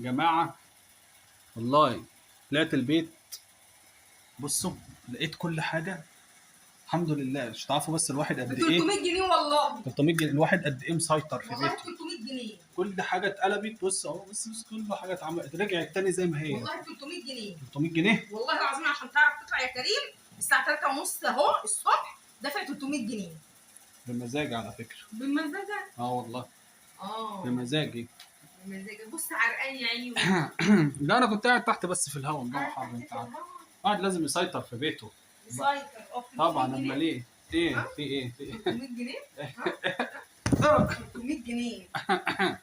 جماعة والله طلعت البيت. بصوا لقيت كل حاجة الحمد لله. مش تعرفوا بس الواحد ب قد ايه 300 جنيه والله. 300 جنيه الواحد قد ايه مسيطر في والله ب بيته. 300 جنيه. كل حاجة اتقلبت. بص اهو، بص كل حاجة اتعملت رجعت تاني زي ما هي. والله ب 300 جنيه. 300 جنيه والله العظيم عشان تعرف تطلع يا كريم الساعة 3:30 اهو الصبح دافع 300 جنيه. بمزاج على فكرة. بمزاجك؟ والله بمزاجي. بمزاجك. بص عرقان يا عيني. لا انا كنت قاعد تحت بس في الهوا. الجو حر انت عارف. واحد لازم يسيطر في بيته. مسيطر. طبعا امال ايه؟ ايه في ايه 300 جنيه؟ 300 جنيه يا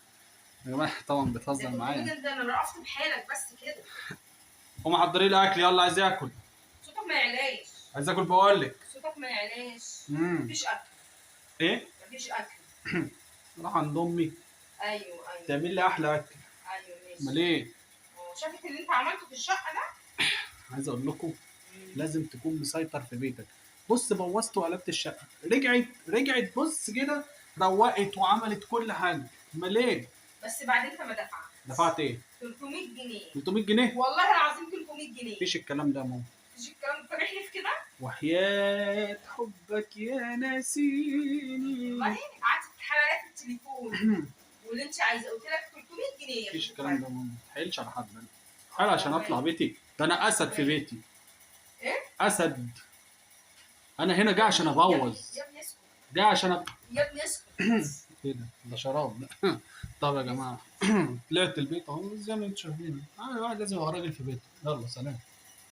جماعه طبعا بتهزر 300 معايا. جنيه ده انا رقصت بحالك بس كده. قوم حضري لي اكل يلا، عايز اكل. صوتك ما يعلاش. عايز اكل بقول لك. صوتك ما يعلاش. مفيش اكل. ايه؟ مفيش اكل. راح عند امي. ايوه تعمل لي احلى اكل. ايوه ماشي. امال ايه؟ شافت اللي انت عملته في الشقه ده؟ عايز اقول لكم لازم تكون مسيطر في بيتك. بص بوظت وقلبت الشقه، رجعت بص كده روقت وعملت كل حاجه. امال ايه؟ بس بعد انت ما دفعت. دفعت ايه؟ 300 جنيه. 300 جنيه؟ والله العظيم 300 جنيه. مفيش الكلام ده يا ماما. مفيش الكلام ده. احلف كده. وحياة حبك يا ناسيني. والله قعدت في حلقات التليفون واللي انت عايزه قلت لك 300 جنيه. مفيش الكلام ده يا ماما، ما تحايلش على حد. انا عشان اطلع بيتي ده انا اسد في بيتي. ايه؟ اسد. انا هنا جاي عشان ابوظ. يا ابني اسكت. جاي عشان يا ابني اسكت. ايه ده شراب ده. طب يا جماعه طلعت البيت اهو زي ما انتم شايفين. الواحد لازم يبقى راجل في بيته. يلا سلام.